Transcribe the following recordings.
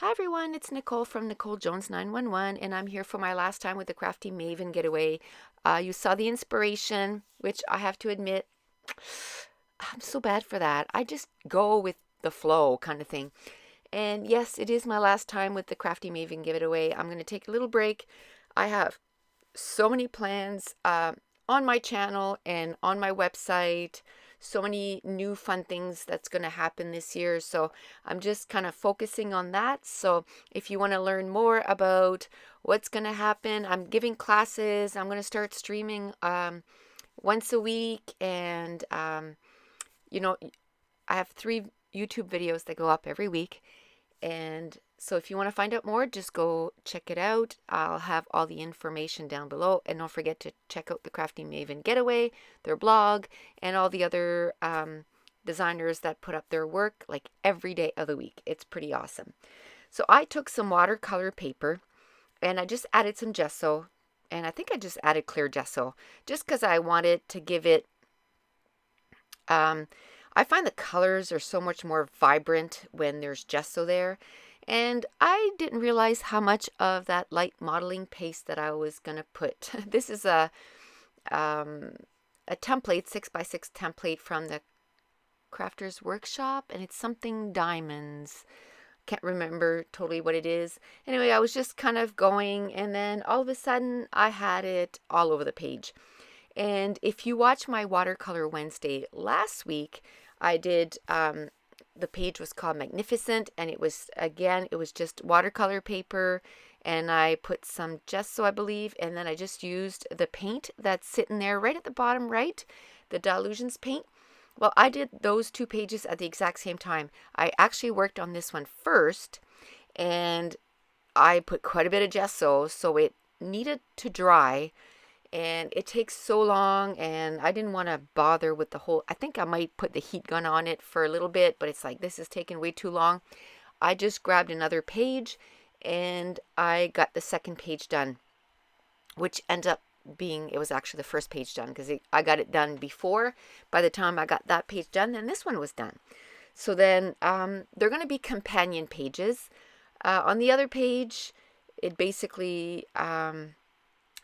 Hi everyone, it's Nicole from nicolejones911, and I'm here for my last time with the Crafty Maven getaway. You saw the inspiration, which I have to admit, I'm so bad for that. I just go with the flow kind of thing. And yes, it is my last time with the Crafty Maven giveaway. I'm going to take a little break. I have so many plans on my channel and on my website. So many new fun things that's going to happen this year. So I'm just kind of focusing on that. So if you want to learn more about what's going to happen, I'm giving classes. I'm going to start streaming once a week. And, you know, I have 3 YouTube videos that go up every week. And so if you want to find out more, just go check it out. I'll have all the information down below. And don't forget to check out the Crafty Maven Getaway, their blog, and all the other designers that put up their work like every day of the week. It's pretty awesome. So I took some watercolor paper and I just added some gesso. And I think I just added clear gesso just because I wanted to give it I find the colors are so much more vibrant when there's gesso there. And I didn't realize how much of that light modeling paste that I was going to put. This is a template, 6x6 template from the Crafter's Workshop, and it's something diamonds. Can't remember totally what it is. Anyway, I was just kind of going, and then all of a sudden I had it all over the page. And if you watch my Watercolor Wednesday last week, I did, the page was called Magnificent, and it was just watercolor paper, and I put some gesso, I believe, and then I just used the paint that's sitting there right at the bottom right, the Dilutions paint. Well, I did those 2 pages at the exact same time. I actually worked on this one first, and I put quite a bit of gesso, so it needed to dry. And it takes so long, and I didn't want to bother with the whole, I think I might put the heat gun on it for a little bit, but it's like, this is taking way too long. I just grabbed another page, and I got the second page done, which ended up being, it was actually the first page done, because I got it done before. By the time I got that page done, then this one was done. So then they're going to be companion pages. On the other page, it basically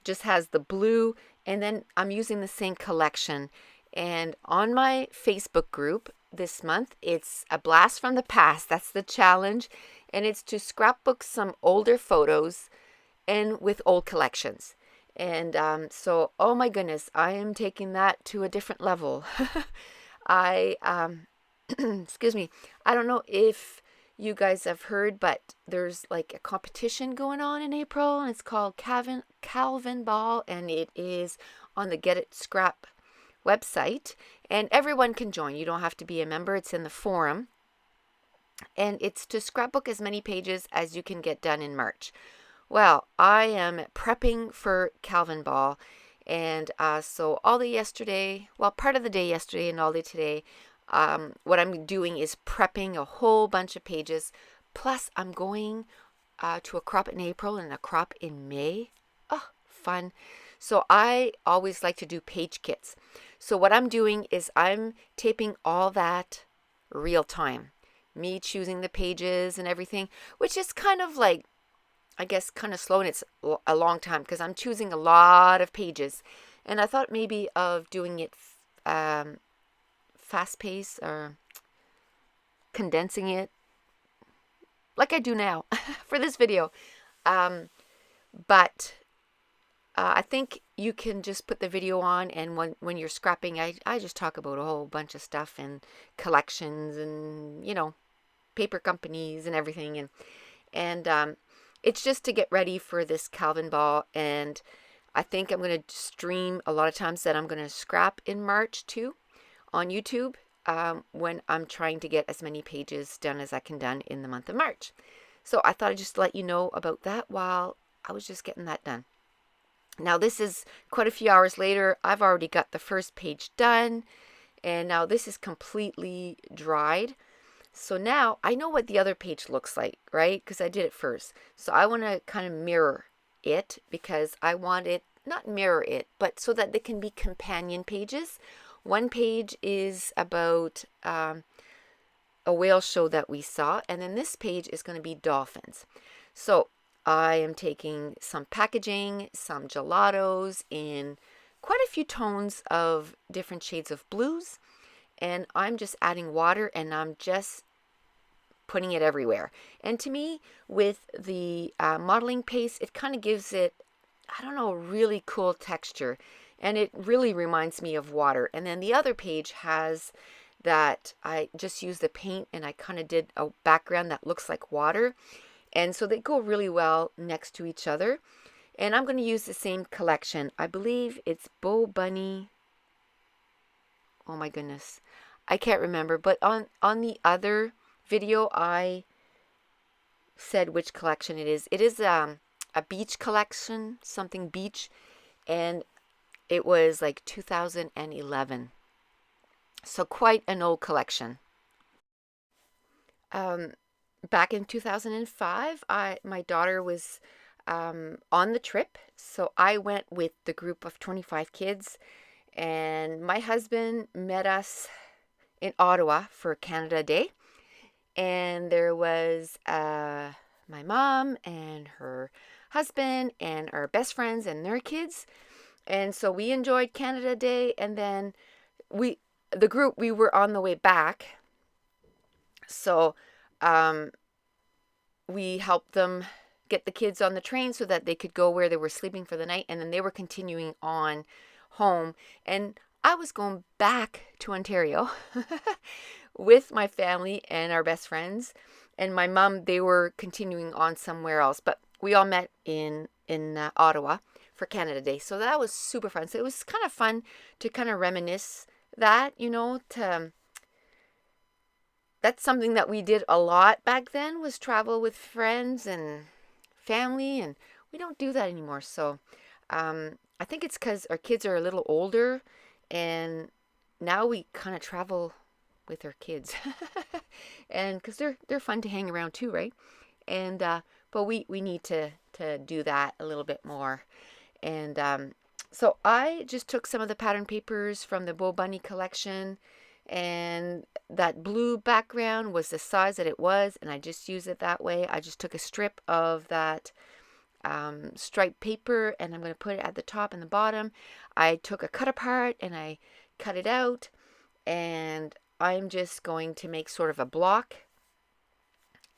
just has the blue, and then I'm using the same collection. And on my Facebook group this month, it's a blast from the past. That's the challenge. And it's to scrapbook some older photos and with old collections. And so, oh my goodness, I am taking that to a different level. I, excuse me, I don't know if you guys have heard, but there's like a competition going on in April, and it's called Calvin Ball, and it is on the Get It Scrap website, and everyone can join. You don't have to be a member. It's in the forum, and it's to scrapbook as many pages as you can get done in March. Well, I am prepping for Calvin Ball, and so all day yesterday, well, part of the day yesterday and all day today, what I'm doing is prepping a whole bunch of pages. Plus, I'm going to a crop in April and a crop in May. Oh, fun. So I always like to do page kits. So what I'm doing is I'm taping all that real time. Me choosing the pages and everything, which is kind of like, I guess, kind of slow, and it's a long time because I'm choosing a lot of pages. And I thought maybe of doing it fast pace or condensing it like I do now for this video. But I think you can just put the video on, and when you're scrapping, I just talk about a whole bunch of stuff and collections and, paper companies and everything. And it's just to get ready for this Calvin Ball. And I think I'm going to stream a lot of times that I'm going to scrap in March too on YouTube when I'm trying to get as many pages done as I can done in the month of March. So I thought I'd just let you know about that while I was just getting that done. Now this is quite a few hours later. I've already got the first page done, and now this is completely dried. So now I know what the other page looks like, right? Because I did it first. So I want to kind of mirror it, because I want it, not mirror it, but so that they can be companion pages. One page is about a whale show that we saw. And then this page is going to be dolphins. So I am taking some packaging, some gelatos in quite a few tones of different shades of blues. And I'm just adding water, and I'm just putting it everywhere. And to me, with the modeling paste, it kind of gives it, I don't know, really cool texture. And it really reminds me of water. And then the other page has that I just used the paint and I kind of did a background that looks like water. And so they go really well next to each other. And I'm going to use the same collection. I believe it's Bo Bunny. Oh my goodness. I can't remember. But on the other video, I said which collection it is. It is a beach collection, something beach. And it was like 2011. So quite an old collection. Back in 2005, my daughter was on the trip. So I went with the group of 25 kids. And my husband met us in Ottawa for Canada Day. And there was my mom and her husband and our best friends and their kids. And so we enjoyed Canada Day. And then the group, we were on the way back. So we helped them get the kids on the train so that they could go where they were sleeping for the night. And then they were continuing on home. And I was going back to Ontario with my family and our best friends. And my mom, they were continuing on somewhere else. But we all met in Ottawa for Canada Day. So that was super fun. So it was kind of fun to kind of reminisce that, that's something that we did a lot back then, was travel with friends and family. And we don't do that anymore. So I think it's because our kids are a little older. And now we kind of travel with our kids. And because they're fun to hang around too, right? And but we need to do that a little bit more. And so I just took some of the pattern papers from the Bo Bunny collection, and that blue background was the size that it was, and I just used it that way. I just took a strip of that striped paper, and I'm going to put it at the top and the bottom. I took a cut apart and I cut it out, and I'm just going to make sort of a block.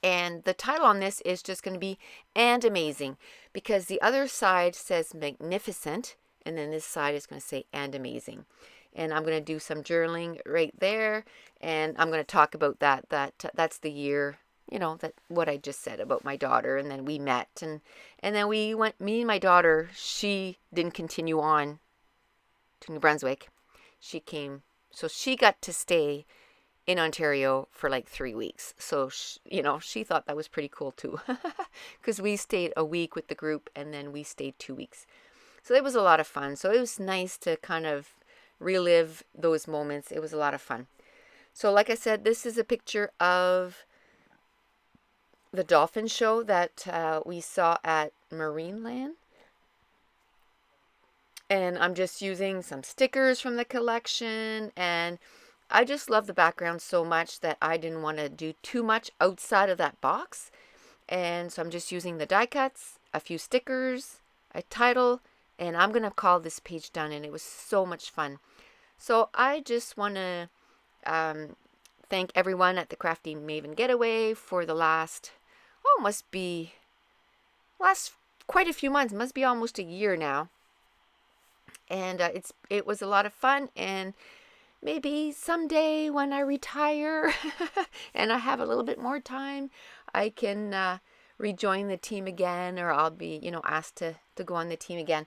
And the title on this is just going to be "And Amazing," because the other side says magnificent, and then this side is going to say "And Amazing." And I'm going to do some journaling right there, and I'm going to talk about that's the year, that what I just said about my daughter. And then we met, and then we went, me and my daughter, she didn't continue on to New Brunswick. She got to stay in Ontario for like 3 weeks. So, she thought that was pretty cool too, because we stayed a week with the group, and then we stayed 2 weeks. So it was a lot of fun. So it was nice to kind of relive those moments. It was a lot of fun. So like I said, this is a picture of the dolphin show that we saw at Marineland. And I'm just using some stickers from the collection, and I just love the background so much that I didn't want to do too much outside of that box. And so I'm just using the die cuts, a few stickers, a title, and I'm going to call this page done. And it was so much fun. So I just want to thank everyone at the Crafty Maven Getaway for the last quite a few months. Must be almost a year now. And it was a lot of fun. And maybe someday when I retire and I have a little bit more time, I can rejoin the team again, or I'll be, asked to go on the team again.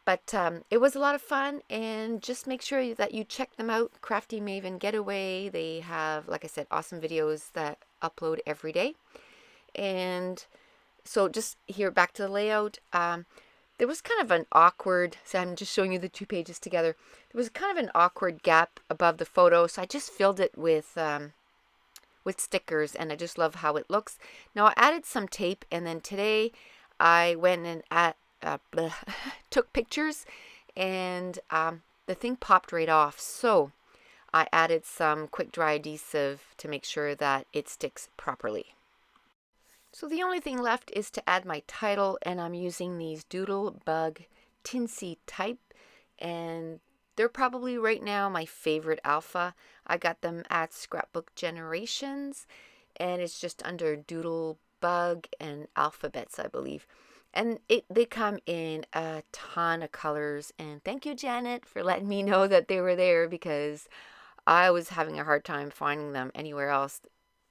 But it was a lot of fun, and just make sure that you check them out. Crafty Maven Getaway. They have, like I said, awesome videos that upload every day. And so just here, back to the layout. There was kind of an awkward, so I'm just showing you the two pages together. There was kind of an awkward gap above the photo, so I just filled it with stickers, and I just love how it looks. Now I added some tape, and then today I went and took pictures, and the thing popped right off. So I added some quick dry adhesive to make sure that it sticks properly. So the only thing left is to add my title, and I'm using these Doodle Bug Tinsy type, and they're probably right now my favorite alpha. I got them at Scrapbook Generations, and it's just under Doodle Bug and Alphabets, I believe. And they come in a ton of colors, and thank you, Janet, for letting me know that they were there, because I was having a hard time finding them anywhere else.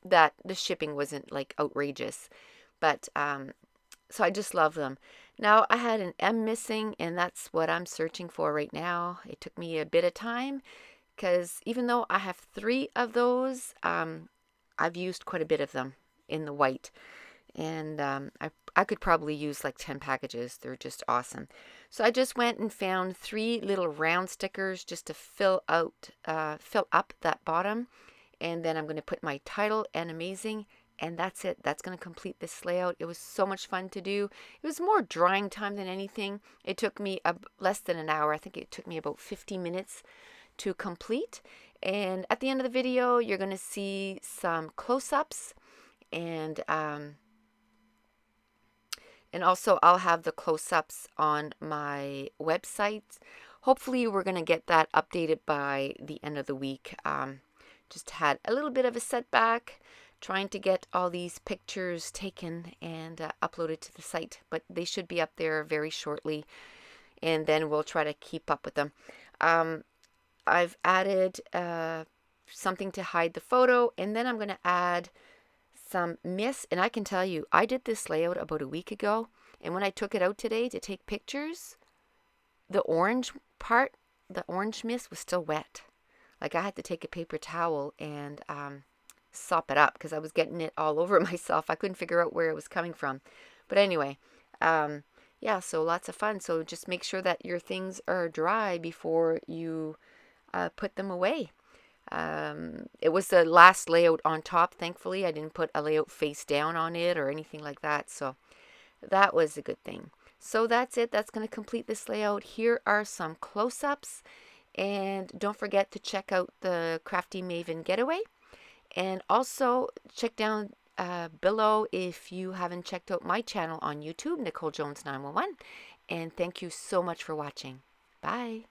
That the shipping wasn't like outrageous, but so I just love them. Now I had an M missing, and that's what I'm searching for right now. It took me a bit of time because even though I have 3 of those, I've used quite a bit of them in the white, and I could probably use like 10 packages. They're just awesome. So I just went and found 3 little round stickers just to fill up that bottom, and then I'm going to put my title and amazing, and that's it. That's going to complete this layout. It was so much fun to do. It was more drawing time than anything. It took me less than an hour. I think it took me about 50 minutes to complete. And at the end of the video, you're going to see some close-ups, and also I'll have the close-ups on my website. Hopefully we're going to get that updated by the end of the week. Just had a little bit of a setback trying to get all these pictures taken and uploaded to the site, but they should be up there very shortly, and then we'll try to keep up with them. I've added something to hide the photo, and then I'm going to add some mist. And I can tell you, I did this layout about a week ago, and when I took it out today to take pictures, the orange part, the orange mist was still wet. Like I had to take a paper towel and sop it up because I was getting it all over myself. I couldn't figure out where it was coming from. But anyway, yeah, so lots of fun. So just make sure that your things are dry before you put them away. It was the last layout on top, thankfully. I didn't put a layout face down on it or anything like that. So that was a good thing. So that's it. That's going to complete this layout. Here are some close-ups. And don't forget to check out the Crafty Maven Getaway. And also check down below if you haven't checked out my channel on YouTube, Nicole Jones 911. And thank you so much for watching. Bye.